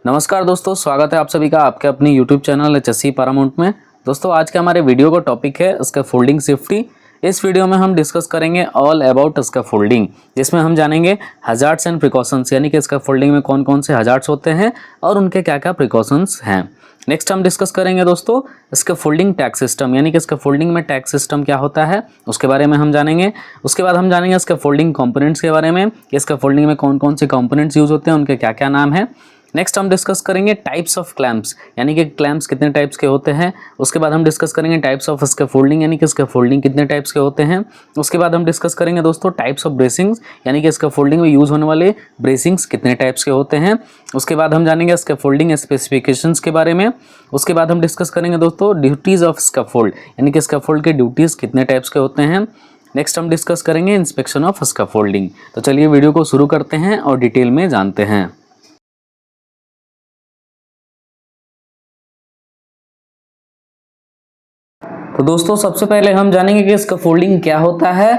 नमस्कार दोस्तों, स्वागत है आप सभी का आपके अपनी YouTube चैनल HSE Paramount में। दोस्तों आज के हमारे वीडियो का टॉपिक है स्कैफोल्डिंग सेफ्टी। इस वीडियो में हम डिस्कस करेंगे ऑल अबाउट स्कैफोल्डिंग, जिसमें हम जानेंगे हजार्ड्स एंड प्रिकॉशंस, यानी कि स्कैफोल्डिंग में कौन कौन से हजार्ड्स होते हैं और उनके क्या क्या प्रिकॉशंस हैं। नेक्स्ट हम डिस्कस करेंगे दोस्तों स्कैफोल्डिंग टैग सिस्टम, यानी कि स्कैफोल्डिंग में टैग सिस्टम क्या होता है उसके बारे में हम जानेंगे। उसके बाद हम जानेंगे स्कैफोल्डिंग कंपोनेंट्स के बारे में, कि स्कैफोल्डिंग में कौन कौन से कंपोनेंट्स यूज होते हैं, उनके क्या क्या नाम है। नेक्स्ट हम डिस्कस करेंगे टाइप्स ऑफ क्लैंप्स, यानी कि क्लैंप्स कितने टाइप्स के होते हैं। उसके बाद हम डिस्कस करेंगे टाइप्स ऑफ स्कैफोल्डिंग, यानी कि स्कैफोल्डिंग कितने टाइप्स के होते हैं। उसके बाद हम डिस्कस करेंगे दोस्तों टाइप्स ऑफ ब्रेसिंग्स, यानी कि स्कैफोल्डिंग में यूज होने वाले ब्रेसिंग्स कितने टाइप्स के होते हैं। उसके बाद हम जानेंगे स्कैफोल्डिंग स्पेसिफिकेशंस के बारे में। उसके बाद हम डिस्कस करेंगे दोस्तों ड्यूटीज ऑफ स्कैफोल्ड, यानी कि स्कैफोल्ड के ड्यूटीज कितने टाइप्स के होते हैं। नेक्स्ट हम डिस्कस करेंगे इंस्पेक्शन ऑफ स्कैफोल्डिंग। तो चलिए वीडियो को शुरू करते हैं और डिटेल में जानते हैं। तो दोस्तों सबसे पहले हम जानेंगे कि स्कैफोल्डिंग क्या होता है।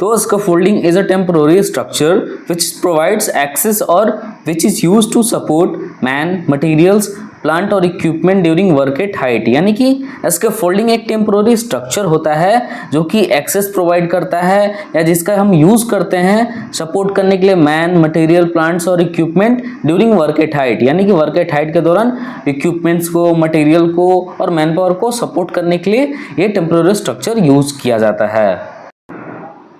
तो scaffolding is a temporary structure which provides access और which is used to support man, materials, plant और equipment during work at height. यानी कि स्कैफोल्डिंग एक टेम्पररी स्ट्रक्चर होता है जो कि एक्सेस प्रोवाइड करता है या जिसका हम यूज करते हैं सपोर्ट करने के लिए मैन, मटेरियल, प्लांट्स और equipment during work at height, यानी कि वर्क एट हाइट के दौरान इक्विपमेंट्स को, मटेरियल को और मैन पावर को सपोर्ट करने के लिए ये टेम्पररी स्ट्रक्चर यूज किया जाता है।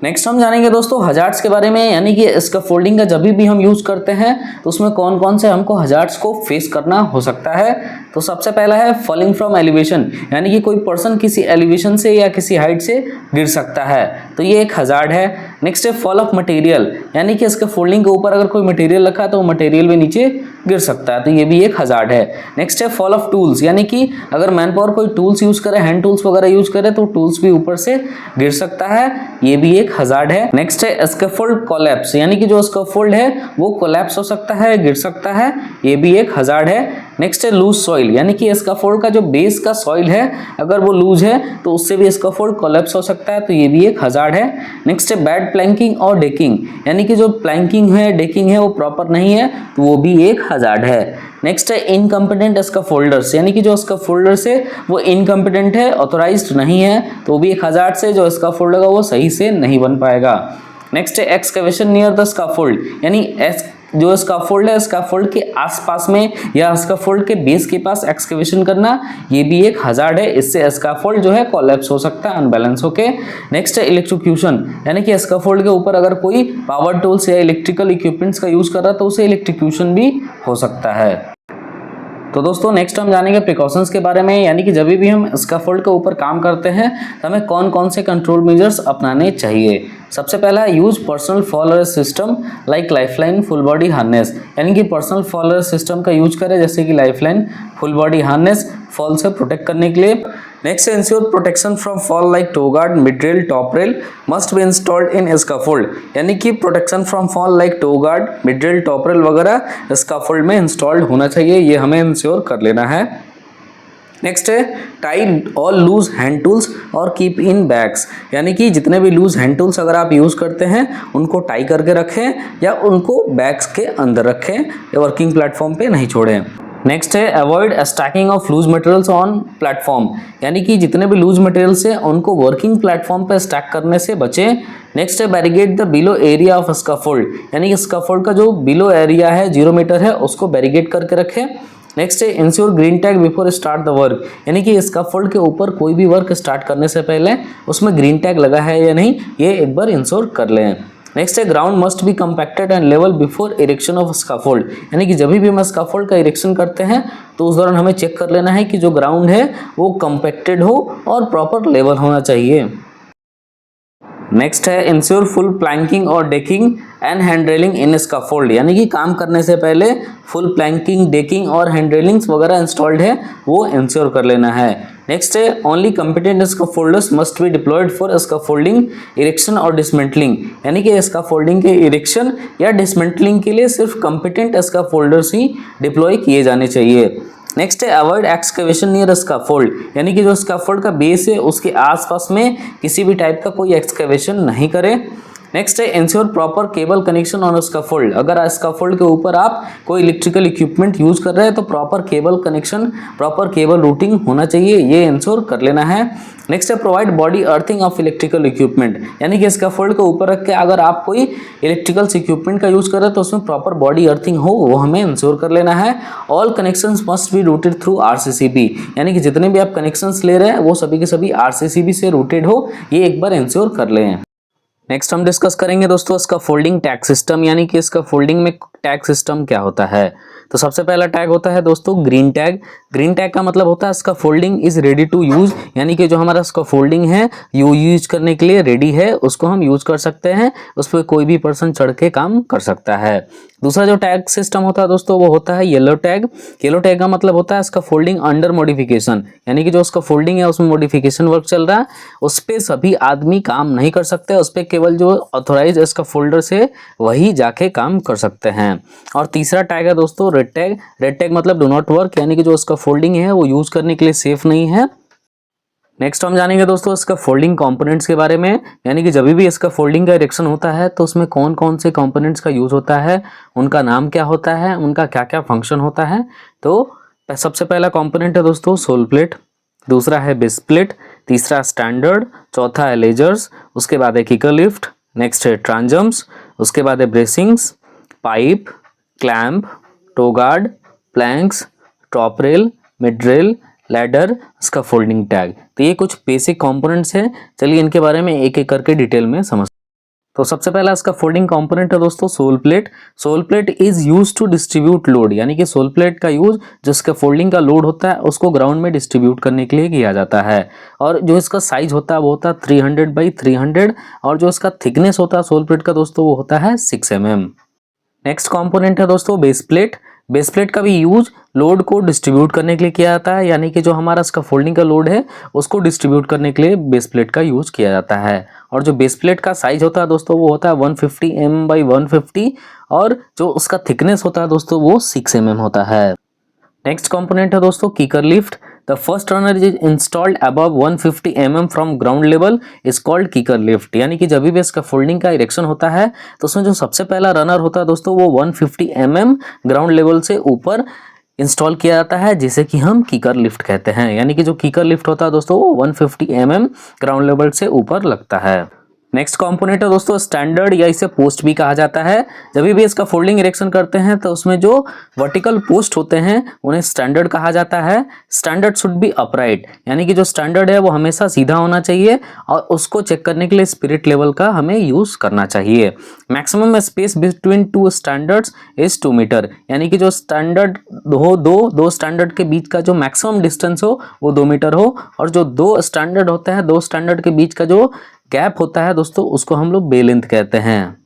नेक्स्ट हम जानेंगे दोस्तों हजार्ड्स के बारे में, यानी कि स्कैफोल्डिंग का जब भी हम यूज करते हैं तो उसमें कौन कौन से हमको हजार्ड्स को फेस करना हो सकता है। तो सबसे पहला है फॉलिंग फ्रॉम एलिवेशन, यानी कि कोई पर्सन किसी एलिवेशन से या किसी हाइट से गिर सकता है, तो ये एक हजार्ड है। नेक्स्ट है फॉल ऑफ मटेरियल, यानी कि स्कैफोल्डिंग के ऊपर अगर कोई मटेरियल रखा है तो वो मटेरियल भी नीचे गिर सकता है, तो ये भी एक हजार्ड है। नेक्स्ट है फॉल ऑफ टूल्स, यानी कि अगर मैन पावर कोई टूल्स यूज करे, हैंड टूल्स वगैरह यूज करे तो टूल्स भी ऊपर से गिर सकता है, ये भी एक हजार्ड है। नेक्स्ट है स्कैफोल्ड कोलैप्स, यानी कि जो स्कैफोल्ड है वो कोलैप्स हो सकता है, गिर सकता है, ये भी एक हजार्ड है। नेक्स्ट है लूज सॉइल, यानी कि स्कैफोल्ड का जो बेस का सॉइल है अगर वो लूज है तो उससे भी स्कैफोल्ड कोलैप्स हो सकता है, तो ये भी एक हजार्ड है। नेक्स्ट है बैड प्लैंकिंग और डेकिंग, यानी कि जो प्लैंकिंग है, डेकिंग है वो प्रॉपर नहीं है तो वो भी एक हजार्ड है। नेक्स्ट है इनकम्पिटेंट स्कैफोल्डर्स, यानी कि जो स्कैफोल्डर्स है वो इनकम्पिटेंट है, ऑथोराइज्ड नहीं है, तो वो भी एक हजार्ड से जो स्कैफोल्ड होगा वो सही से नहीं बन पाएगा। नेक्स्ट है एक्सकवेशन नियर द स्कैफोल्ड, यानी जो स्कैफोल्ड है स्कैफोल्ड के आसपास में या स्कैफोल्ड के बेस के पास एक्सकवेशन करना, ये भी एक हजार्ड है, इससे स्कैफोल्ड जो है कोलैप्स हो सकता है अनबैलेंस होके। नेक्स्ट है इलेक्ट्रोक्यूशन, यानी कि स्कैफोल्ड के ऊपर अगर कोई पावर टूल्स या इलेक्ट्रिकल इक्विपमेंट्स का यूज कर रहा है तो उसे इलेक्ट्रोक्यूशन भी हो सकता है। तो दोस्तों नेक्स्ट हम जानेंगे प्रिकॉशंस के बारे में, यानी कि जब भी हम स्कैफोल्ड के ऊपर काम करते हैं तो हमें कौन कौन से कंट्रोल मेजर्स अपनाने चाहिए। सबसे पहला है use personal fall arrest system like lifeline, full body harness, यानी कि पर्सनल फॉल अरेस्ट सिस्टम का यूज करें जैसे कि lifeline, full body harness, fall से प्रोटेक्ट करने के लिए। नेक्स्ट है ensure protection from fall like toe guard, mid rail, top rail must be installed in scaffold, यानी कि protection from fall like toe guard, mid rail, top rail वगैरह scaffold में installed होना चाहिए, ये हमें इंश्योर कर लेना है। नेक्स्ट है tie all loose hand tools और कीप इन बैग्स, यानी कि जितने भी लूज हैंड टूल्स अगर आप यूज़ करते हैं उनको टाई करके रखें या उनको बैग्स के अंदर रखें या वर्किंग प्लेटफॉर्म पे नहीं छोड़ें। नेक्स्ट है avoid stacking of loose materials on platform, यानी कि जितने भी लूज मटेरियल्स हैं उनको वर्किंग प्लेटफॉर्म पे स्टैक करने से बचें। नेक्स्ट है barricade the below area of scaffold, यानी कि स्कैफोल्ड का जो बिलो एरिया है 0 मीटर है उसको बैरिगेड करके रखें। नेक्स्ट है ensure green tag before start the work, यानी कि स्कैफोल्ड के ऊपर कोई भी वर्क स्टार्ट करने से पहले उसमें ग्रीन टैग लगा है या नहीं ये एक बार इंश्योर कर लें। नेक्स्ट है ground must be compacted and level before erection of scaffold, यानी कि जब भी हम स्कैफोल्ड का इरेक्शन करते हैं तो उस दौरान हमें चेक कर लेना है कि जो ग्राउंड है वो कंपैक्टेड हो और प्रॉपर लेवल होना चाहिए। नेक्स्ट है इंश्योर फुल प्लैंकिंग और decking and hand railing in scaffold, यानी कि काम करने से पहले फुल प्लैंकिंग, डेकिंग और हैंड रेलिंग्स वगैरह इंस्टॉल्ड है वो इंश्योर कर लेना है। नेक्स्ट है only competent scaffolders must be deployed for scaffolding erection और डिसमेंटलिंग, यानी कि स्कैफोल्डिंग के इरेक्शन या डिसमेंटलिंग के लिए सिर्फ कॉम्पिटेंट स्कैफोल्डर्स ही डिप्लॉय किए जाने चाहिए। नेक्स्ट है अवॉइड एक्सकवेशन नियर स्कैफोल्ड, यानी कि जो स्कैफोल्ड का बेस है उसके आसपास में किसी भी टाइप का कोई एक्सकवेशन नहीं करें। नेक्स्ट है ensure proper cable connection on scaffold. अगर स्कैफोल्ड के ऊपर आप कोई इलेक्ट्रिकल इक्विपमेंट यूज कर रहे हैं तो proper cable connection, proper cable routing होना चाहिए, ये इंश्योर कर लेना है। नेक्स्ट है provide body earthing of electrical equipment, यानी कि स्कैफोल्ड के ऊपर रख के अगर आप कोई इलेक्ट्रिकल इक्विपमेंट का यूज कर रहे हैं तो उसमें प्रॉपर बॉडी अर्थिंग हो, वो हमें इंश्योर कर लेना है। All connections must be rooted through RCCB, यानी कि जितने भी आप कनेक्शंस ले रहे हैं वो सभी के सभी आरसीसीबी से रूटेड हो, ये एक बार इंश्योर कर लें। नेक्स्ट हम डिस्कस करेंगे दोस्तों इसका फोल्डिंग टैग सिस्टम, यानी कि इसका फोल्डिंग में टैग सिस्टम क्या होता है। तो सबसे पहला टैग होता है दोस्तों ग्रीन टैग। ग्रीन टैग का मतलब होता है इसका folding is ready to use, यानी कि जो हमारा इसका फोल्डिंग है यूज करने के लिए रेडी है, उसको हम यूज कर सकते हैं, उस पर कोई भी पर्सन चढ़ के काम कर सकता है। दूसरा जो टैग सिस्टम होता है दोस्तों वो होता है येलो टैग। येलो टैग का मतलब होता है इसका फोल्डिंग अंडर मॉडिफिकेशन, यानी कि जो उसका फोल्डिंग है उसमें मॉडिफिकेशन वर्क चल रहा है, उस पर सभी आदमी काम नहीं कर सकते, उस पर केवल जो ऑथोराइज इसका फोल्डर से वही जाके काम कर सकते हैं। और तीसरा टैग है दोस्तों रेड टैग। रेड टैग मतलब डू नॉट वर्क, यानी कि जो उसका फोल्डिंग है वो यूज करने के लिए सेफ नहीं है। नेक्स्ट हम जानेंगे दोस्तों इसका फोल्डिंग कंपोनेंट्स के बारे में, यानी कि जब भी इसका फोल्डिंग का इरेक्शन होता है तो उसमें कौन कौन से कंपोनेंट्स का यूज होता है, उनका नाम क्या होता है, उनका क्या क्या फंक्शन होता है। तो सबसे पहला कंपोनेंट है दोस्तों सोल प्लेट, दूसरा है बेस प्लेट, तीसरा स्टैंडर्ड, चौथा है लेजर्स, उसके बाद है किकर लिफ्ट, नेक्स्ट है ट्रांजम्स, उसके बाद है bracings, pipe, clamp, toe guard, planks, top rail, mid rail, ladder, इसका फोल्डिंग टैग। तो ये कुछ बेसिक कंपोनेंट्स हैं, चलिए इनके बारे में एक एक करके डिटेल में समझ। तो सबसे पहला इसका फोल्डिंग कंपोनेंट है दोस्तों sole plate. Sole plate is use to distribute load, यानी कि सोल प्लेट का यूज जो इसका फोल्डिंग का लोड होता है उसको ग्राउंड में डिस्ट्रीब्यूट करने के लिए किया जाता है। और जो इसका साइज होता है वो होता है 300 बाई 300, और जो इसका थिकनेस होता है सोल प्लेट का दोस्तों वो होता है 6 mm। नेक्स्ट कंपोनेंट है दोस्तों बेस प्लेट। बेस प्लेट का भी यूज लोड को डिस्ट्रीब्यूट करने के लिए किया जाता है, यानी कि जो हमारा इसका फोल्डिंग का लोड है उसको डिस्ट्रीब्यूट करने के लिए बेस प्लेट का यूज किया जाता है। और जो बेस प्लेट का साइज होता है दोस्तों वो होता है 150 mm बाई 150, और जो उसका थिकनेस होता है दोस्तों वो 6 mm होता है। नेक्स्ट कंपोनेंट है दोस्तों kicker lift. The first runner is installed above 150 mm from ground level is called kicker lift, यानी कि जब भी इसका फोल्डिंग का इरेक्शन होता है तो उसमें जो सबसे पहला रनर होता है दोस्तों वो 150 mm ग्राउंड लेवल से ऊपर इंस्टॉल किया जाता है, जिसे कि हम किकर लिफ्ट कहते हैं। यानी कि जो किकर लिफ्ट होता है दोस्तों वो 150 mm ग्राउंड लेवल से ऊपर लगता है। नेक्स्ट कंपोनेंट है दोस्तों स्टैंडर्ड, या इसे पोस्ट भी कहा जाता है। जब भी इसका फोल्डिंग इरेक्शन करते हैं तो उसमें जो वर्टिकल पोस्ट होते हैं उन्हें स्टैंडर्ड कहा जाता है। स्टैंडर्ड शुड बी अपराइट, यानी कि जो स्टैंडर्ड है वो हमेशा सीधा होना चाहिए, और उसको चेक करने के लिए स्पिरिट लेवल का हमें यूज करना चाहिए। Maximum space between two standards is 2 metre, यानी कि जो स्टैंडर्ड दो स्टैंडर्ड के बीच का जो मैक्सिमम डिस्टेंस हो वो 2 मीटर हो, और जो दो स्टैंडर्ड होता है, दो स्टैंडर्ड के बीच का जो गैप होता है दोस्तों उसको हम लोग बे लेंथ कहते हैं।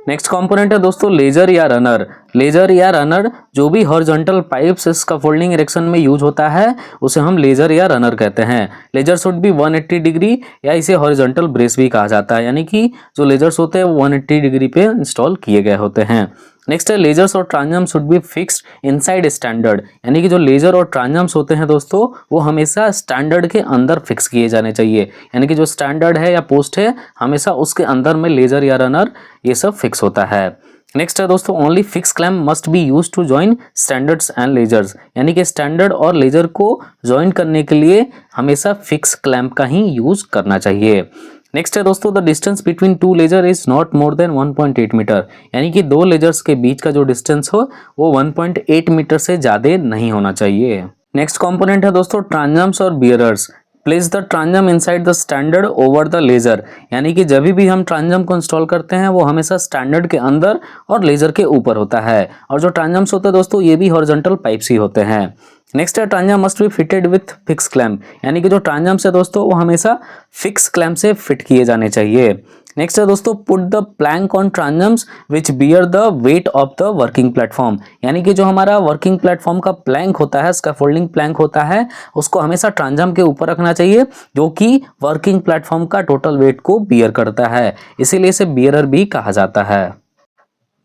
नेक्स्ट कंपोनेंट है दोस्तों लेजर या रनर। लेजर या रनर जो भी हॉरिजॉन्टल पाइप्स इसका फोल्डिंग इरेक्शन में यूज होता है उसे हम लेजर या रनर कहते हैं। लेजर शुड भी 180 डिग्री, या इसे हॉरिजॉन्टल ब्रेस भी कहा जाता है, यानी कि जो लेजर्स होते हैं वो 180 डिग्री पे इंस्टॉल किए गए होते हैं। नेक्स्ट है लेजर्स और transoms should be fixed inside standard, यानी कि जो लेजर और ट्रांजम्स होते हैं दोस्तों वो हमेशा स्टैंडर्ड के अंदर फिक्स किए जाने चाहिए, यानी कि जो स्टैंडर्ड है या पोस्ट है हमेशा उसके अंदर में लेजर या रनर ये सब फिक्स होता है। नेक्स्ट है दोस्तों only fix clamp must be use to join standards and ledgers, यानी कि स्टैंडर्ड और लेजर को ज्वाइन करने के लिए हमेशा फिक्स क्लैम्प का ही यूज करना चाहिए। नेक्स्ट है दोस्तों the distance between two ledger is not more than 1.8 metre, यानी कि दो लेजर्स के बीच का जो डिस्टेंस हो वो 1.8 मीटर से ज्यादा नहीं होना चाहिए। नेक्स्ट कंपोनेंट है दोस्तों ट्रांजम्स और bearers. Place the transom inside the standard over the ledger, यानी कि जब भी हम ट्रांजम को इंस्टॉल करते हैं वो हमेशा स्टैंडर्ड के अंदर और लेजर के ऊपर होता है, और जो ट्रांजम्स होते हैं दोस्तों ये भी हॉरिजॉन्टल पाइप्स ही होते हैं। नेक्स्ट है transom must be fitted with fix clamp, यानी कि जो ट्रांजम्स है दोस्तों वो हमेशा फिक्स क्लैम्प से फिट किए जाने चाहिए। नेक्स्ट है दोस्तों put the plank on transoms which bear the weight of the working platform, यानी कि जो हमारा वर्किंग प्लेटफॉर्म का प्लैंक होता है, स्कैफोल्डिंग प्लैंक होता है, उसको हमेशा ट्रांजम के ऊपर रखना चाहिए, जो कि वर्किंग प्लेटफॉर्म का टोटल वेट को बियर करता है, इसीलिए इसे बियरर भी कहा जाता है।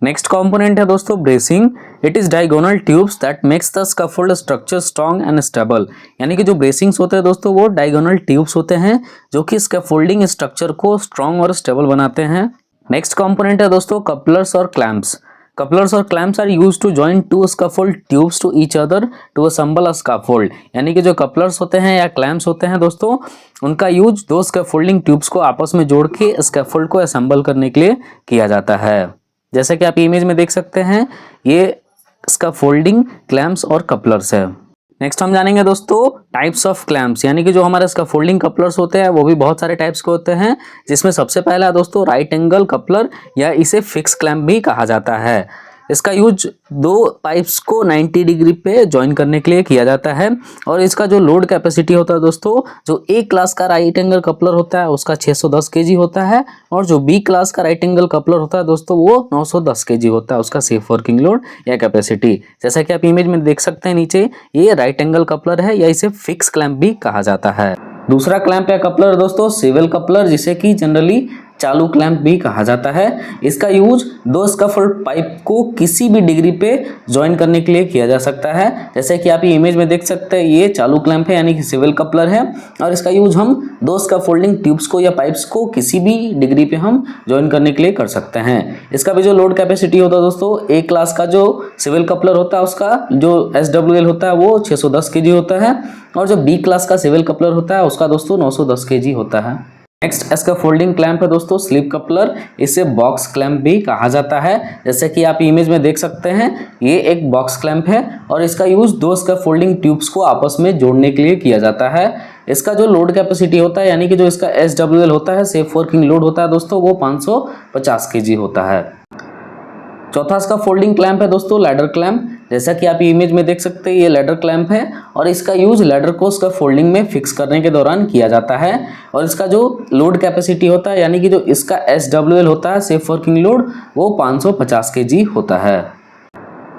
नेक्स्ट कंपोनेंट है दोस्तों bracing. It is diagonal tubes that makes the scaffold structure strong and stable. यानी कि जो ब्रेसिंग्स होते हैं दोस्तों वो डायगोनल ट्यूब्स होते हैं जो कि स्कैफोल्डिंग स्ट्रक्चर को स्ट्रॉन्ग और स्टेबल बनाते हैं। नेक्स्ट कंपोनेंट है दोस्तों कपलर्स और क्लैंप्स। Couplers और clamps are used to join two scaffold tubes to each other to assemble a scaffold। यानी कि जो couplers होते हैं या clamps होते हैं दोस्तों उनका यूज दो scaffolding tubes को आपस में जोड़ के scaffold को assemble करने के लिए किया जाता है। जैसे कि आप इमेज में देख सकते हैं ये scaffolding clamps और couplers है। नेक्स्ट हम जानेंगे दोस्तों टाइप्स ऑफ क्लैम्प्स। यानी कि जो हमारे स्कैफोल्डिंग कपलर्स होते हैं वो भी बहुत सारे टाइप्स के होते हैं, जिसमें सबसे पहला है दोस्तों राइट एंगल कपलर या इसे फिक्स क्लैम्प भी कहा जाता है। इसका यूज दो पाइप्स को 90 डिग्री पे ज्वाइन करने के लिए किया जाता है और इसका जो लोड कैपेसिटी होता है दोस्तों जो ए क्लास का राइट एंगल कपलर होता है उसका 610 केजी होता है और जो बी क्लास का राइट एंगल कपलर होता है दोस्तों वो 910 केजी होता है उसका सेफ वर्किंग लोड या कैपेसिटी। जैसा कि आप इमेज में देख सकते हैं नीचे ये राइट एंगल कपलर है या इसे फिक्स क्लैम्प भी कहा जाता है। दूसरा क्लैंप या कपलर दोस्तों सिविल कपलर जिसे कि जनरली चालू क्लैंप भी कहा जाता है। इसका यूज दो स्कैफोल्ड पाइप को किसी भी डिग्री पे ज्वाइन करने के लिए किया जा सकता है। जैसे कि आप ये इमेज में देख सकते हैं ये चालू क्लैंप है यानी कि सिविल कपलर है और इसका यूज हम दो स्कैफोल्डिंग ट्यूब्स को या पाइप्स को किसी भी डिग्री पे हम ज्वाइन करने के लिए कर सकते हैं। इसका भी जो लोड कैपेसिटी होता है दोस्तों ए क्लास का जो सिविल कपलर होता है उसका जो SWL होता है वो 610 केजी होता है और जो बी क्लास का सिविल कपलर होता है उसका दोस्तों 910 केजी होता है। नेक्स्ट स्कैफोल्डिंग क्लैंप है दोस्तों स्लिप कपलर, इसे बॉक्स क्लैंप भी कहा जाता है। जैसे कि आप इमेज में देख सकते हैं ये एक बॉक्स क्लैंप है और इसका यूज दो स्कैफोल्डिंग ट्यूब्स को आपस में जोड़ने के लिए किया जाता है। इसका जो लोड कैपेसिटी होता है यानी कि जो इसका SWL होता है सेफ वर्किंग लोड होता है दोस्तों वो 550 केजी होता है। चौथा स्कैफोल्डिंग क्लैंप है दोस्तों लैडर क्लैंप। जैसा कि आप इमेज में देख सकते हैं ये लैडर क्लैंप है और इसका यूज लैडर को स्कैफोल्डिंग में फिक्स करने के दौरान किया जाता है और इसका जो लोड कैपेसिटी होता है यानी कि जो इसका SWL होता है सेफ वर्किंग लोड वो 550 केजी होता है।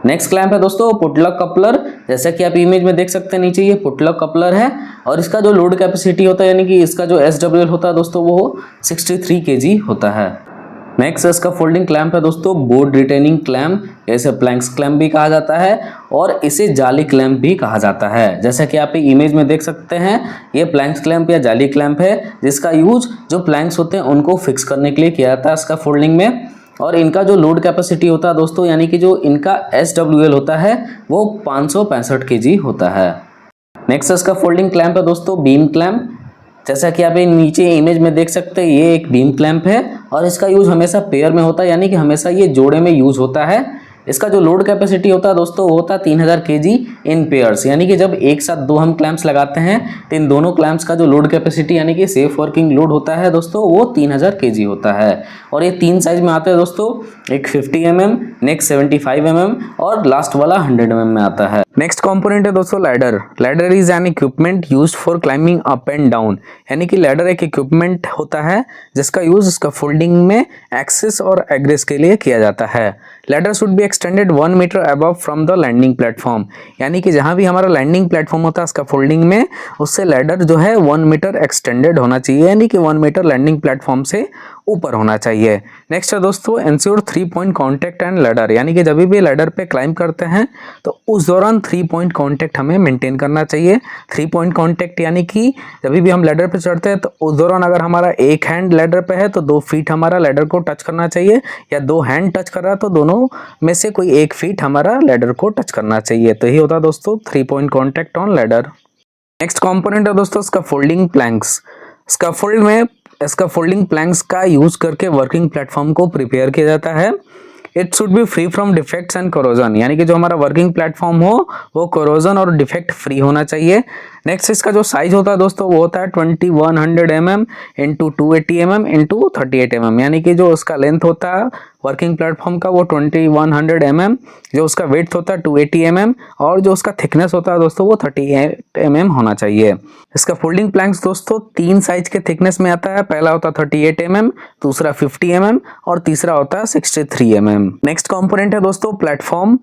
नेक्स्ट क्लैंप है दोस्तों पुटलक कपलर। जैसा कि आप इमेज में देख सकते हैं नीचे ये पुटलक कपलर है और इसका जो लोड कैपेसिटी होता है यानी कि इसका जो SWL होता है दोस्तों वो 63 केजी होता है। नेक्स्ट इसका फोल्डिंग क्लैंप है दोस्तों बोर्ड रिटेनिंग क्लैंप, इसे प्लैंक्स क्लैंप भी कहा जाता है और इसे जाली क्लैंप भी कहा जाता है। जैसा कि आप इमेज में देख सकते हैं ये प्लैंक्स क्लैंप या जाली क्लैंप है जिसका यूज जो प्लैंक्स होते हैं उनको फिक्स करने के लिए किया जाता है इसका फोल्डिंग में और इनका जो लोड कैपेसिटी होता है दोस्तों यानी कि जो इनका SWL होता है वो 565 केजी होता है। नेक्स्ट इसका फोल्डिंग क्लैंप है दोस्तों बीम क्लैंप। जैसा कि आप नीचे इमेज में देख सकते हैं ये एक बीम क्लैंप है और इसका यूज हमेशा पेयर में होता है यानी कि हमेशा ये जोड़े में यूज होता है। इसका जो लोड कैपेसिटी होता है दोस्तों वो होता है 3000 केजी इन पेयर्स, यानी कि जब एक साथ दो हम क्लैंप्स लगाते हैं तो इन दोनों क्लैंप्स का जो लोड कैपेसिटी यानी कि सेफ वर्किंग लोड होता है दोस्तों वो 3000 केजी होता है। और ये तीन साइज में आते हैं दोस्तों, एक 50 mm, नेक्स्ट 75 mm और लास्ट वाला 100 mm में आता है। नेक्स्ट कंपोनेंट है दोस्तों ladder. Ladder is an equipment used for climbing up and down, यानी कि लैडर एक इक्विपमेंट होता है जिसका यूज स्कैफोल्डिंग में एक्सेस और एग्रेस के लिए किया जाता है। Ladder should be extended 1 metre above from the landing platform, यानी कि जहां भी हमारा लैंडिंग प्लेटफॉर्म होता है स्कैफोल्डिंग में उससे लैडर जो है 1 मीटर एक्सटेंडेड होना चाहिए, यानी कि 1 मीटर लैंडिंग प्लेटफॉर्म से ऊपर होना चाहिए। नेक्स्ट है दोस्तों ensure 3 point contact and ladder, यानी कि जब भी लैडर पे क्लाइंब करते हैं तो उस दौरान 3 पॉइंट कॉन्टैक्ट हमें मेंटेन करना चाहिए। 3 पॉइंट कॉन्टैक्ट यानी कि जब भी हम लैडर पे चढ़ते हैं तो उस दौरान अगर हमारा एक हैंड लैडर पे है तो 2 फीट हमारा लैडर को टच करना चाहिए, या 2 हैंड टच कर रहा है तो दोनों में से कोई 1 फीट हमारा लैडर को टच करना चाहिए। तो यही होता है दोस्तों 3 point contact on ladder. Next component है दोस्तों स्कैफोल्डिंग प्लैंक्स। स्कैफोल्ड में स्कैफोल्डिंग प्लैंक्स का यूज करके वर्किंग प्लेटफॉर्म को प्रिपेयर किया जाता है। It should be free from defects and corrosion, यानी कि जो हमारा वर्किंग प्लेटफॉर्म हो वो कोरोजन और डिफेक्ट फ्री होना चाहिए। नेक्स्ट इसका जो साइज होता है दोस्तों वो होता है 2100 mm into 280 mm into 38 mm, यानी कि जो उसका लेंथ होता है वर्किंग प्लेटफॉर्म का वो 2100 mm, जो उसका वेट होता है 280 mm और जो उसका थिकनेस होता है दोस्तों वो 38 mm होना चाहिए। इसका फोल्डिंग प्लैंक्स दोस्तों 3 साइज के थिकनेस में आता है, पहला होता है 38 mm, दूसरा 50 mm और तीसरा होता है 63 mm। नेक्स्ट कंपोनेंट है दोस्तों प्लेटफॉर्म।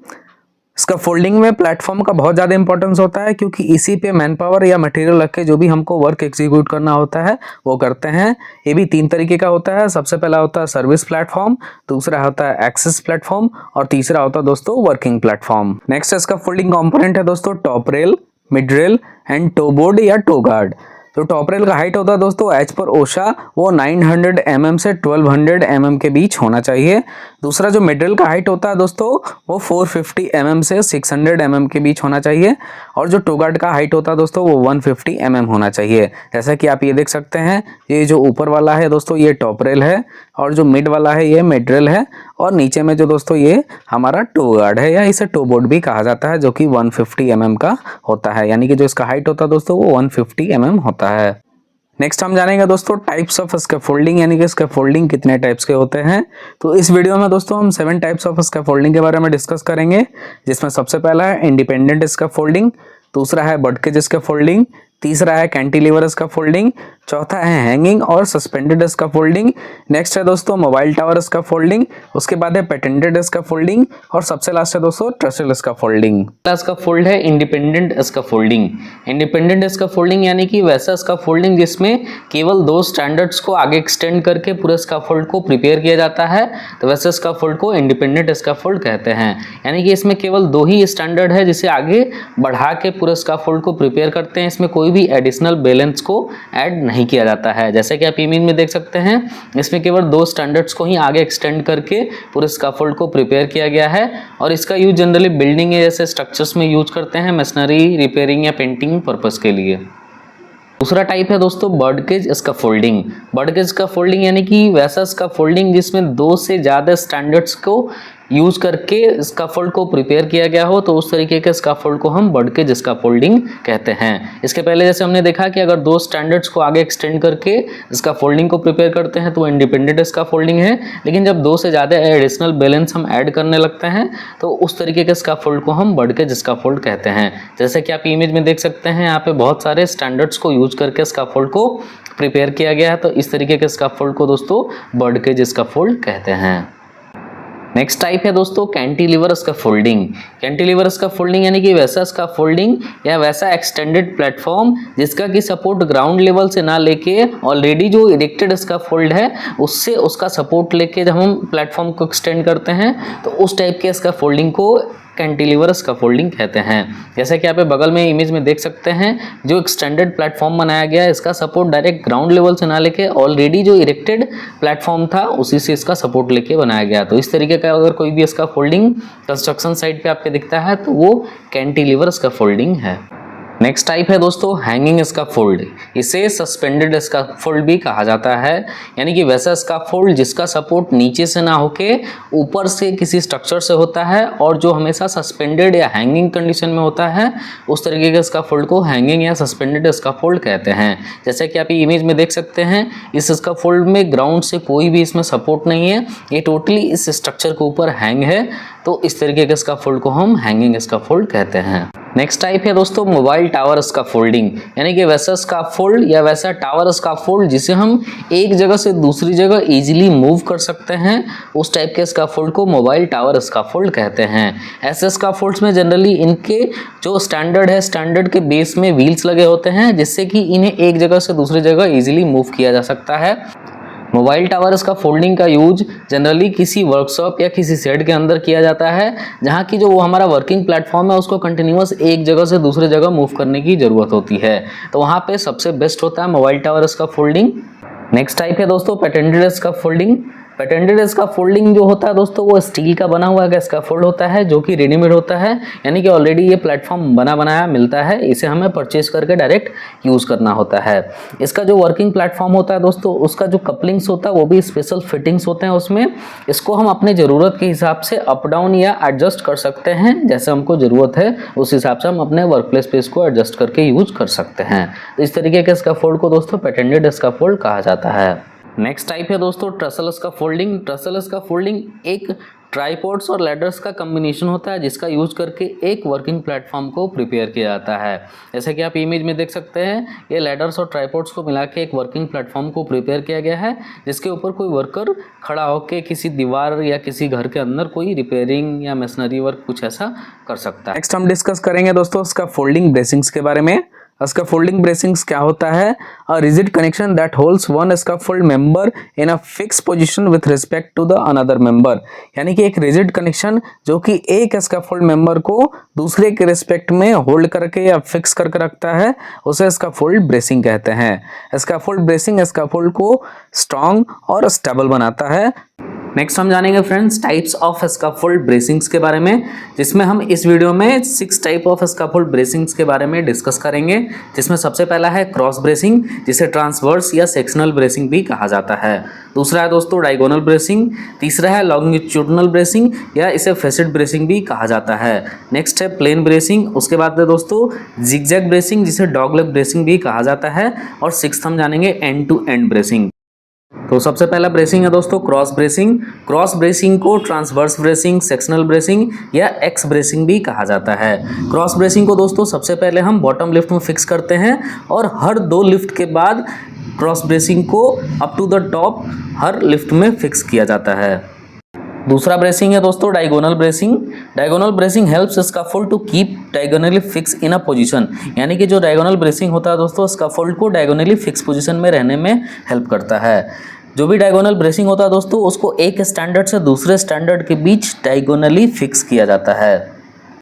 स्कैफोल्डिंग में प्लेटफॉर्म का बहुत ज़्यादा इंपॉर्टेंस होता है, क्योंकि इसी पे मैन पावर या मटेरियल रख के जो भी हमको वर्क एग्जीक्यूट करना होता है वो करते हैं। ये भी 3 तरीके का होता है। सबसे पहला होता है सर्विस प्लेटफॉर्म, दूसरा होता है एक्सेस प्लेटफॉर्म और तीसरा होता है दोस्तों working platform. Next scaffolding component है दोस्तों top rail, mid rail and toe board या टो गार्ड। तो टॉप रेल का हाइट होता है दोस्तों एज पर ओशा वो 900 mm से 1200 mm के बीच होना चाहिए। दूसरा जो मिड रेल का हाइट होता है दोस्तों वो 450 mm से 600 mm के बीच होना चाहिए। और जो टो गार्ड का हाइट होता है दोस्तों वो 150 mm होना चाहिए। जैसा कि आप ये देख सकते हैं, ये जो ऊपर वाला है दोस्तों ये टॉप रेल है और जो मिड वाला है ये मिड रेल है और नीचे में जो दोस्तों ये हमारा टो गार्ड है या इसे टो बोर्ड भी कहा जाता है, जो कि 150 mm का होता है। यानी कि जो इसका हाइट होता है दोस्तों वो 150 mm होता है। नेक्स्ट हम जानेंगे दोस्तों टाइप्स ऑफ स्कैफोल्डिंग, यानी कि स्कैफोल्डिंग कितने टाइप्स के होते हैं। तो इस वीडियो में दोस्तों हम 7 टाइप्स ऑफ स्कैफोल्डिंग के बारे में डिस्कस करेंगे, जिसमें सबसे पहला है इंडिपेंडेंट स्कैफोल्डिंग, दूसरा है बटकेज स्कैफोल्डिंग, तीसरा है कैंटिलीवर स्कैफोल्डिंग, चौथा है हैंगिंग और सस्पेंडेड स्कैफोल्डिंग। नेक्स्ट है दोस्तों मोबाइल टावर स्कैफोल्डिंग, उसके बाद है पेटेंटेड स्कैफोल्डिंग और सबसे लास्ट है दोस्तों ट्रसल स्कैफोल्डिंग। पहला स्कैफोल्ड है इंडिपेंडेंट स्कैफोल्डिंग। इंडिपेंडेंट स्कैफोल्डिंग यानी कि वैसा स्कैफोल्डिंग जिसमें केवल 2 स्टैंडर्ड्स को आगे एक्सटेंड करके पूरे स्कैफोल्ड को प्रिपेयर किया जाता है, तो वैसे स्कैफोल्ड को इंडिपेंडेंट स्कैफोल्ड कहते हैं। यानी कि इसमें केवल 2 ही स्टैंडर्ड है जिसे आगे बढ़ा के पूरे स्कैफोल्ड को प्रिपेयर करते हैं। इसमें कोई भी एडिशनल बैलेंस को ऐड नहीं किया जाता है। जैसे कि आप इमेज में देख सकते हैं, इसमें केवल 2 स्टैंडर्ड्स को ही आगे एक्सटेंड करके पूरे स्कैफोल्ड को प्रिपेयर किया गया है और इसका यूज जनरली बिल्डिंग जैसे स्ट्रक्चर्स में यूज करते हैं, मशीनरी रिपेयरिंग या पेंटिंग पर्पस के लिए। दूसरा टाइप है दोस्तों बर्डकेज स्कैफोल्डिंग। बर्डकेज स्कैफोल्डिंग यानी कि वैसा स्कैफोल्डिंग जिसमें 2 से ज़्यादा स्टैंडर्ड्स को यूज करके स्कैफोल्ड को प्रिपेयर किया गया हो, तो उस तरीके के स्कैफोल्ड को हम बर्डकेज स्कैफोल्डिंग कहते हैं। इसके पहले जैसे हमने देखा कि अगर 2 स्टैंडर्ड्स को आगे एक्सटेंड करके स्कैफोल्डिंग को प्रिपेयर करते हैं तो वो इंडिपेंडेंट स्कैफोल्डिंग है, लेकिन जब 2 से ज़्यादा एडिशनल बैलेंस हम ऐड करने लगते हैं तो उस तरीके के स्कैफोल्ड को हम बर्डकेज स्कैफोल्ड कहते हैं। जैसे कि आप इमेज में देख सकते हैं, यहाँ पे बहुत सारे स्टैंडर्ड्स को यूज करके स्कैफोल्ड को प्रिपेयर किया गया है, तो इस तरीके के स्कैफोल्ड को दोस्तों बर्डकेज स्कैफोल्ड कहते हैं। नेक्स्ट टाइप है दोस्तों कैंटिलीवर स्कैफोल्डिंग। कैंटिलीवर स्कैफोल्डिंग यानी कि वैसा स्कैफोल्डिंग या वैसा एक्सटेंडेड प्लेटफॉर्म जिसका कि सपोर्ट ग्राउंड लेवल से ना लेके ऑलरेडी जो इरेक्टेड स्कैफोल्ड है उससे उसका सपोर्ट लेके जब हम प्लेटफॉर्म को एक्सटेंड करते हैं तो उस टाइप के स्कैफोल्डिंग को कैंटिलीवर स्कैफोल्डिंग कहते हैं। जैसे कि आप बगल में इमेज में देख सकते हैं, जो एक्सटेंडेड प्लेटफॉर्म बनाया गया है इसका सपोर्ट डायरेक्ट ग्राउंड लेवल से ना लेके ऑलरेडी जो इरेक्टेड प्लेटफॉर्म था उसी से इसका सपोर्ट लेके बनाया गया। तो इस तरीके का अगर कोई भी स्कैफोल्डिंग कंस्ट्रक्शन साइट पे आपके दिखता है तो वो कैंटिलीवर स्कैफोल्डिंग है। नेक्स्ट टाइप है दोस्तों हैंगिंग स्कैफोल्ड। इसे सस्पेंडेड स्कैफोल्ड भी कहा जाता है, यानी कि वैसा स्कैफोल्ड जिसका सपोर्ट नीचे से ना होके ऊपर से किसी स्ट्रक्चर से होता है और जो हमेशा सस्पेंडेड या हैंगिंग कंडीशन में होता है, उस तरीके के स्कैफोल्ड को हैंगिंग या सस्पेंडेड स्कैफोल्ड कहते हैं। जैसे कि आप ये इमेज में देख सकते हैं, इस स्कैफोल्ड में ग्राउंड से कोई भी इसमें सपोर्ट नहीं है, ये टोटली इस स्ट्रक्चर के ऊपर हैंग है, तो इस तरीके के स्कैफोल्ड को हम हैंगिंग स्कैफोल्ड कहते हैं। नेक्स्ट टाइप है दोस्तों मोबाइल टावर स्कैफोल्डिंग, यानी कि वैसा स्कैफोल्ड या वैसा टावर स्कैफोल्ड जिसे हम एक जगह से दूसरी जगह इजीली मूव कर सकते हैं, उस टाइप के स्कैफोल्ड को मोबाइल टावर स्कैफोल्ड कहते हैं। ऐसे स्कैफोल्ड्स में जनरली इनके जो स्टैंडर्ड है, स्टैंडर्ड के बेस में व्हील्स लगे होते हैं जिससे कि इन्हें एक जगह से दूसरी जगह इजीली मूव किया जा सकता है। मोबाइल टावर स्कैफोल्डिंग का यूज जनरली किसी वर्कशॉप या किसी शेड के अंदर किया जाता है, जहाँ की जो वो हमारा वर्किंग प्लेटफॉर्म है उसको कंटिन्यूअस एक जगह से दूसरे जगह मूव करने की जरूरत होती है, तो वहाँ पे सबसे बेस्ट होता है mobile tower scaffolding. Next type है दोस्तों पेटेंटेड स्कैफोल्डिंग। पेटेंटेड स्कैफोल्डिंग जो होता है दोस्तों वो स्टील का बना हुआ स्कैफोल्ड होता है जो कि रेडीमेड होता है, यानी कि ऑलरेडी ये प्लेटफॉर्म बना बनाया मिलता है, इसे हमें परचेज करके डायरेक्ट यूज़ करना होता है। इसका जो वर्किंग प्लेटफॉर्म होता है दोस्तों, उसका जो कपलिंग्स होता है वो भी स्पेशल फिटिंग्स होते हैं उसमें। इसको हम अपने ज़रूरत के हिसाब से अप डाउन या एडजस्ट कर सकते हैं, जैसे हमको ज़रूरत है उस हिसाब से हम अपने वर्क प्लेस पे इसको एडजस्ट करके यूज कर सकते हैं। तो इस तरीके के स्कैफोल्ड को दोस्तों पेटेंटेड स्कैफोल्ड कहा जाता है। नेक्स्ट टाइप है दोस्तों ट्रसल स्कैफोल्डिंग। ट्रसल स्कैफोल्डिंग एक ट्राइपॉड्स और लैडर्स का कम्बिनेशन होता है जिसका यूज करके एक वर्किंग प्लेटफॉर्म को प्रिपेयर किया जाता है। जैसे कि आप इमेज में देख सकते हैं, ये लैडर्स और ट्राइपॉड्स को मिला के एक वर्किंग प्लेटफॉर्म को प्रिपेयर किया गया है, जिसके ऊपर कोई वर्कर खड़ा होकर किसी दीवार या किसी घर के अंदर कोई रिपेयरिंग या मशीनरी वर्क कुछ ऐसा कर सकता है। नेक्स्ट हम डिस्कस करेंगे दोस्तों इसका फोल्डिंग ब्रेसिंग्स के बारे में। स्कैफोल्डिंग ब्रेसिंग्स क्या होता है? A rigid connection that holds one scaffold member in a fix position with respect to the another member, यानी कि एक रिजिड कनेक्शन जो कि एक स्कैफोल्ड मेंबर को दूसरे के रिस्पेक्ट में होल्ड करके या फिक्स करके रखता है, उसे स्कैफोल्ड ब्रेसिंग कहते हैं। स्कैफोल्ड ब्रेसिंग स्कैफोल्ड को स्ट्रॉन्ग और स्टेबल बनाता है। नेक्स्ट हम जानेंगे फ्रेंड्स टाइप्स ऑफ स्कैफोल्ड ब्रेसिंग्स के बारे में, जिसमें हम इस वीडियो में 6 टाइप ऑफ स्कैफोल्ड ब्रेसिंग्स के बारे में डिस्कस करेंगे। जिसमें सबसे पहला है क्रॉस ब्रेसिंग, जिसे ट्रांसवर्स या सेक्शनल ब्रेसिंग भी कहा जाता है। दूसरा है दोस्तों डायगोनल ब्रेसिंग। तीसरा है लॉन्गिट्यूडनल ब्रेसिंग या इसे फेसेट ब्रेसिंग भी कहा जाता है। नेक्स्ट है प्लेन ब्रेसिंग। उसके बाद है दोस्तों जिगजैग ब्रेसिंग, जिसे डॉगलेग ब्रेसिंग भी कहा जाता है। और सिक्स्थ हम जानेंगे एंड टू एंड ब्रेसिंग। तो सबसे पहला ब्रेसिंग है दोस्तों क्रॉस ब्रेसिंग। क्रॉस ब्रेसिंग को ट्रांसवर्स ब्रेसिंग, सेक्शनल ब्रेसिंग या एक्स ब्रेसिंग भी कहा जाता है। क्रॉस ब्रेसिंग को दोस्तों सबसे पहले हम बॉटम लिफ्ट में फिक्स करते हैं और हर 2 लिफ्ट के बाद क्रॉस ब्रेसिंग को अप टू द टॉप हर लिफ्ट में फिक्स किया जाता है। दूसरा ब्रेसिंग है दोस्तों diagonal bracing. Diagonal bracing helps scaffold to keep diagonally fix in a position, यानी कि जो डायगोनल ब्रेसिंग होता है दोस्तों स्कैफोल्ड को डायगोनली फिक्स पोजीशन में रहने में हेल्प करता है। जो भी डायगोनल ब्रेसिंग होता है दोस्तों उसको एक स्टैंडर्ड से दूसरे स्टैंडर्ड के बीच डायगोनली फिक्स किया जाता है।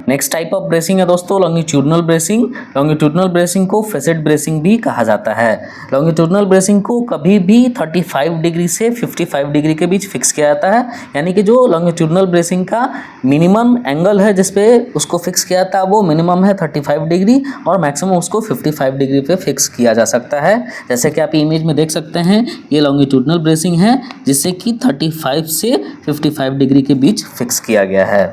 नेक्स्ट टाइप ऑफ ब्रेसिंग है दोस्तों लॉन्गिट्यूडनल ब्रेसिंग। लॉन्गिट्यूडनल ब्रेसिंग को फेसेट ब्रेसिंग भी कहा जाता है। लॉन्गिट्यूडनल ब्रेसिंग को कभी भी 35 डिग्री से 55 डिग्री के बीच फिक्स किया जाता है, यानी कि जो लॉन्गिट्यूडनल ब्रेसिंग का मिनिमम एंगल है जिस पे उसको फिक्स किया जाता है वो मिनिमम है 35 डिग्री और मैक्सिमम उसको 55 डिग्री पे फिक्स किया जा सकता है। जैसे कि आप इमेज में देख सकते हैं, ये लॉन्गिट्यूडनल ब्रेसिंग है जिससे कि 35 से 55 डिग्री के बीच फिक्स किया गया है।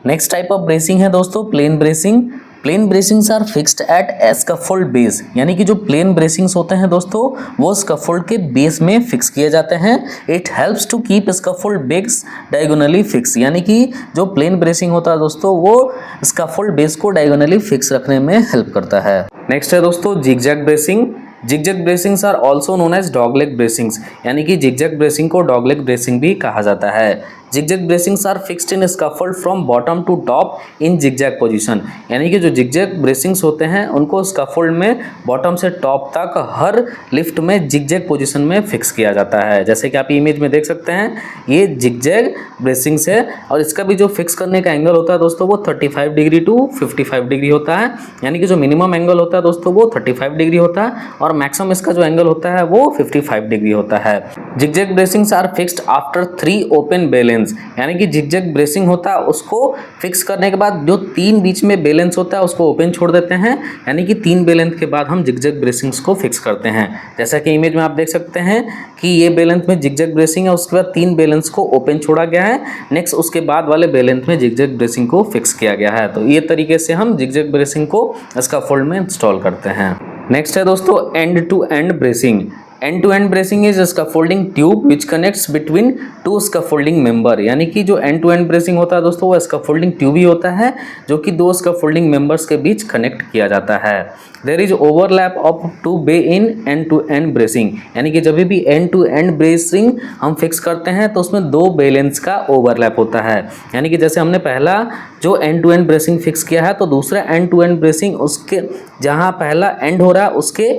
नेक्स्ट टाइप ऑफ ब्रेसिंग है दोस्तों plain bracing. Plain bracings are fixed at scaffold base, यानी कि जो प्लेन ब्रेसिंग्स होते हैं दोस्तों वो स्कैफोल्ड के बेस में फिक्स किए जाते हैं। It helps to keep scaffold base diagonally fix, यानी कि जो प्लेन ब्रेसिंग होता है दोस्तों वो स्कैफोल्ड बेस को डायगोनली फिक्स रखने में हेल्प करता है। नेक्स्ट है दोस्तों zigzag bracing. Zigzag bracings are also known as dogleg bracings, यानी कि जिगजैग ब्रेसिंग को डॉगलेग ब्रेसिंग भी कहा जाता है। Zigzag bracings are fixed in scaffold from bottom to top in zigzag position, यानी कि जो जिगजैग ब्रेसिंग्स होते हैं उनको स्कैफोल्ड में बॉटम से टॉप तक हर लिफ्ट में जिगजैग पोजीशन में फिक्स किया जाता है। जैसे कि आप इमेज में देख सकते हैं ये जिगजैग ब्रेसिंग्स है और इसका भी जो फिक्स करने का एंगल होता है दोस्तों वो 35 डिग्री टू 55 डिग्री होता है, यानी कि जो मिनिमम एंगल होता है दोस्तों वो 35 डिग्री होता है और मैक्सिमम इसका जो एंगल होता है वो 55 डिग्री होता है। Zigzag bracings are fixed after 3 open balance, यानी कि जिगजैग ब्रेसिंग होता है उसको फिक्स करने के बाद जो 3 बीच में बैलेंस होता है उसको ओपन छोड़ देते हैं, यानी कि 3 बैलेंस के बाद हम जिगजैग ब्रेसिंग्स को फिक्स करते हैं। जैसा कि इमेज में आप देख सकते हैं कि ये बैलेंस में जिगजैग ब्रेसिंग है, उसके बाद 3 बैलेंस को ओपन छोड़ा गया है, नेक्स्ट उसके बाद वाले बैलेंस में जिगजैग ब्रेसिंग को फिक्स किया गया है। तो ये तरीके से हम जिगजैग ब्रेसिंग को स्कैफोल्ड में इंस्टॉल करते हैं। नेक्स्ट है दोस्तों end to end bracing. End to end bracing is scaffolding tube which connects between 2 scaffolding member, यानी कि जो एंड टू एंड ब्रेसिंग होता है दोस्तों वो स्कैफोल्डिंग ट्यूब ही होता है जो कि 2 स्कैफोल्डिंग मेंबर्स के बीच कनेक्ट किया जाता है। There is overlap of 2 bay in end to end bracing, यानी कि जब भी एंड टू एंड ब्रेसिंग हम फिक्स करते हैं तो उसमें 2 बैलेंस का ओवरलैप होता है, यानी कि जैसे हमने पहला जो end to end bracing fix किया है तो दूसरा एंड टू एंड ब्रेसिंग उसके जहाँ पहला एंड हो रहा है उसके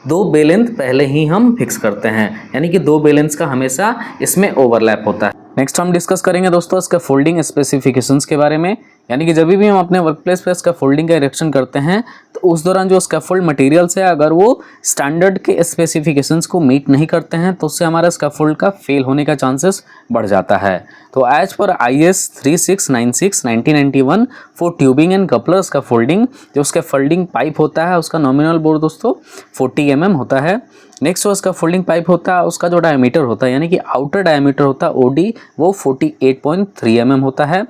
2 बैलेंस पहले ही हम फिक्स करते हैं, यानी कि 2 बैलेंस का हमेशा इसमें ओवरलैप होता है। नेक्स्ट हम डिस्कस करेंगे दोस्तों स्कैफोल्डिंग स्पेसिफिकेशंस के बारे में, यानी कि जब भी हम अपने वर्क प्लेस पर स्कैफोल्डिंग का इरेक्शन करते हैं तो उस दौरान जो स्कैफोल्ड मटेरियल्स है अगर वो स्टैंडर्ड के स्पेसिफिकेशंस को मीट नहीं करते हैं तो उससे हमारा स्कैफोल्ड का फेल होने का चांसेस बढ़ जाता है। तो एज पर IS 3696/1991 for tubing and coupler scaffolding, जो स्कैफोल्डिंग पाइप होता है उसका नॉमिनल बोर दोस्तों 40 mm होता है। नेक्स्ट उसका फोल्डिंग पाइप होता है उसका जो डायमीटर होता है यानी कि आउटर डायमीटर होता है OD वो 48.3 mm होता है।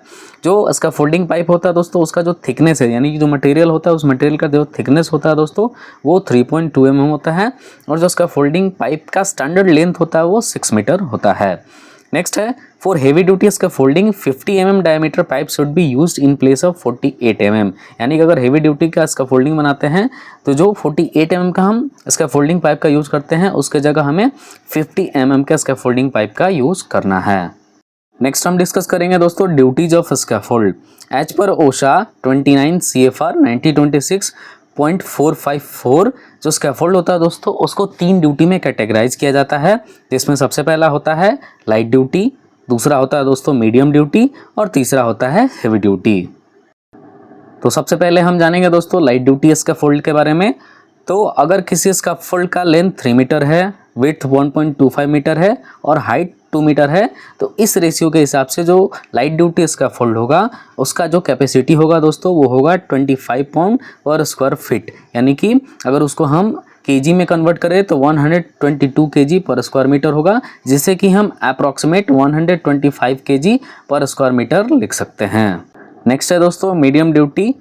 जो इसका फोल्डिंग पाइप होता है दोस्तों उसका जो थिकनेस है यानी कि जो मटेरियल होता है उस मटेरियल का जो थिकनेस होता है दोस्तों वो 3.2 mm होता है और जो इसका फोल्डिंग पाइप का स्टैंडर्ड लेंथ होता है वो 6 मीटर होता है। नेक्स्ट है for heavy duty scaffolding 50 mm diameter pipe should be used in place of 48 mm। यानी कि अगर हेवी ड्यूटी का स्कैफोल्डिंग बनाते हैं तो जो 48 mm का हम स्कैफोल्डिंग पाइप का यूज़ करते हैं उसके जगह हमें 50 mm का स्कैफोल्डिंग पाइप का यूज़ करना है। नेक्स्ट हम डिस्कस करेंगे दोस्तों duties of scaffold. As per ओशा 29 CFR 1926.454 जो स्कैफोल्ड होता है दोस्तों उसको 3 ड्यूटी में कैटेगराइज किया जाता है, जिसमें सबसे पहला होता है लाइट ड्यूटी, दूसरा होता है दोस्तों मीडियम ड्यूटी और तीसरा होता है हेवी ड्यूटी। तो सबसे पहले हम जानेंगे दोस्तों लाइट ड्यूटी स्कैफोल्ड के बारे में। तो अगर किसी स्कैफोल्ड का लेंथ 3 मीटर है, विड्थ 1.25 मीटर है और हाइट 2 मीटर है, तो इस रेशियो के हिसाब से जो लाइट ड्यूटी स्कैफोल्ड होगा उसका जो कैपेसिटी होगा दोस्तों वो होगा 25 पाउंड पर स्क्वायर फीट। यानी कि अगर उसको हम केजी में कन्वर्ट करें तो 122 केजी पर स्क्वायर मीटर होगा, जिससे कि हम अप्रॉक्सीमेट 125 केजी पर स्क्वायर मीटर लिख सकते हैं। नेक्स्ट है दोस्तों मीडियम ड्यूटी।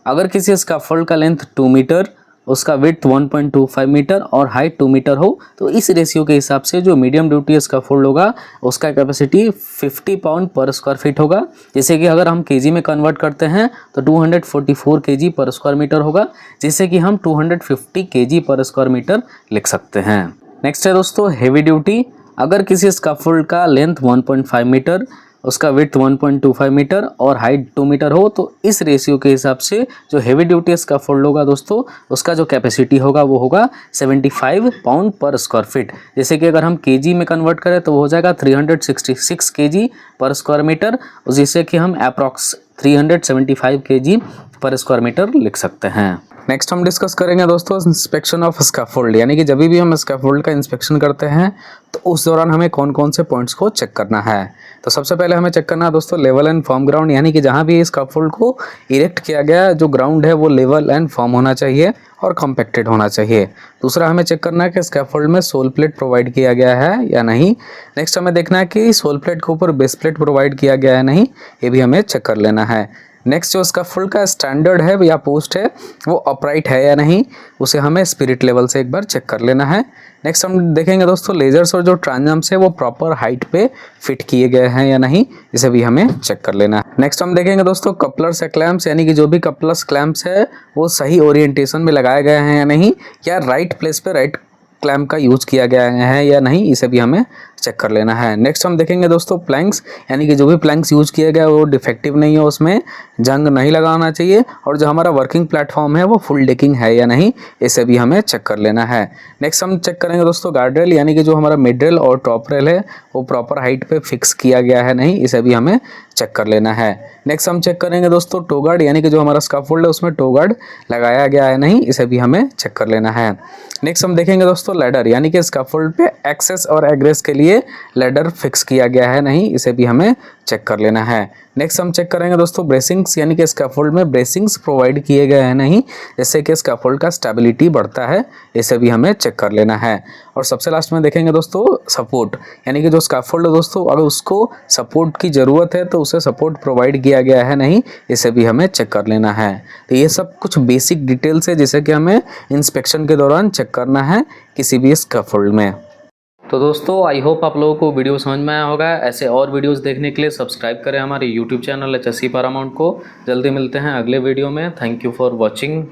अगर किसी स्कैफोल्ड का लेंथ 2 मीटर, उसका विड्थ 1.25 मीटर और हाइट 2 मीटर हो, तो इस रेशियो के हिसाब से जो मीडियम ड्यूटी स्कैफोल्ड होगा उसका कैपेसिटी 50 पाउंड पर स्क्वायर फीट होगा। जैसे कि अगर हम केजी में कन्वर्ट करते हैं तो 244 केजी पर स्क्वायर मीटर होगा, जिससे कि हम 250 केजी पर स्क्वायर मीटर लिख सकते हैं। नेक्स्ट है दोस्तों हेवी ड्यूटी। अगर किसी स्कैफोल्ड का लेंथ 1.5 मीटर, उसका विड्थ 1.25 मीटर और हाइट 2 मीटर हो, तो इस रेशियो के हिसाब से जो हेवी ड्यूटी स्कैफोल्ड होगा दोस्तों उसका जो कैपेसिटी होगा वो होगा 75 पाउंड पर स्क्वायर फीट। जैसे कि अगर हम केजी में कन्वर्ट करें तो वो हो जाएगा 366 केजी पर स्क्वायर मीटर, जिससे कि हम अप्रॉक्स 375 केजी पर स्क्वायर मीटर लिख सकते हैं। नेक्स्ट हम डिस्कस करेंगे दोस्तों इंस्पेक्शन ऑफ स्कैफोल्ड। यानी कि जब भी हम स्कैफोल्ड का इंस्पेक्शन करते हैं तो उस दौरान हमें कौन कौन से पॉइंट्स को चेक करना है। तो सबसे पहले हमें चेक करना है दोस्तों लेवल एंड फॉर्म ग्राउंड, यानी कि जहाँ भी इस स्कैफोल्ड को इरेक्ट किया गया जो ग्राउंड है वो लेवल एंड फॉर्म होना चाहिए और कॉम्पैक्टेड होना चाहिए। दूसरा हमें चेक करना है कि स्कैफोल्ड में सोल प्लेट प्रोवाइड किया गया है या नहीं। नेक्स्ट हमें देखना है कि सोल प्लेट के ऊपर बेस प्लेट प्रोवाइड किया गया है नहीं, ये भी हमें चेक कर लेना है। नेक्स्ट जो स्कैफोल्ड का स्टैंडर्ड है या पोस्ट है वो अपराइट है या नहीं, उसे हमें स्पिरिट लेवल से एक बार चेक कर लेना है। नेक्स्ट हम देखेंगे दोस्तों लेजर्स और जो ट्रांजम्स है वो प्रॉपर हाइट पे फिट किए गए हैं या नहीं, इसे भी हमें चेक कर लेना है। नेक्स्ट हम देखेंगे दोस्तों कपलर्स या क्लैम्प्स, यानी कि जो भी कपलर्स क्लैम्प्स है वो सही ओरिएंटेशन में लगाए गए हैं या नहीं, या राइट प्लेस पे राइट क्लैम्प का यूज़ किया गया है या नहीं, इसे भी हमें चेक कर लेना है। नेक्स्ट हम देखेंगे दोस्तों प्लैंक्स, यानी कि जो भी प्लैंक्स यूज़ किया गया वो डिफेक्टिव नहीं है, उसमें जंग नहीं लगाना चाहिए, और जो हमारा वर्किंग प्लेटफॉर्म है वो फुल डेकिंग है या नहीं, इसे भी हमें चेक कर लेना है। नेक्स्ट हम चेक करेंगे दोस्तों गार्ड रेल, यानी कि जो हमारा मिड रेल और टॉप रेल है वो प्रॉपर हाइट पे फिक्स किया गया है नहीं, इसे भी हमें चेक कर लेना है। नेक्स्ट हम चेक करेंगे दोस्तों टो गार्ड, यानी कि जो हमारा स्कैफोल्ड है उसमें टो गार्ड लगाया गया है नहीं, इसे भी हमें चेक कर लेना है। नेक्स्ट हम देखेंगे दोस्तों लैडर, यानी कि स्कैफोल्ड पे एक्सेस और एग्रेस के लिए लैडर फिक्स किया गया है नहीं, इसे भी हमें चेक कर लेना है। नेक्स्ट हम चेक करेंगे दोस्तों ब्रेसिंग्स, यानी कि स्कैफोल्ड में ब्रेसिंग्स प्रोवाइड किए गए हैं नहीं, जिससे कि स्कैफोल्ड का स्टेबिलिटी बढ़ता है, इसे भी हमें चेक कर लेना है। और सबसे लास्ट में देखेंगे दोस्तों सपोर्ट, यानी कि जो स्कैफोल्ड है दोस्तों अगर उसको सपोर्ट की ज़रूरत है तो उसे सपोर्ट प्रोवाइड किया गया है नहीं, इसे भी हमें चेक कर लेना है। तो ये सब कुछ बेसिक डिटेल्स है जिसे कि हमें इंस्पेक्शन के दौरान चेक करना है किसी भी स्कैफोल्ड में। तो दोस्तों आई होप आप लोगों को वीडियो समझ में आया होगा। ऐसे और वीडियोस देखने के लिए सब्सक्राइब करें हमारे यूट्यूब चैनल HSE Paramount को। जल्दी मिलते हैं अगले वीडियो में। Thank you for watching.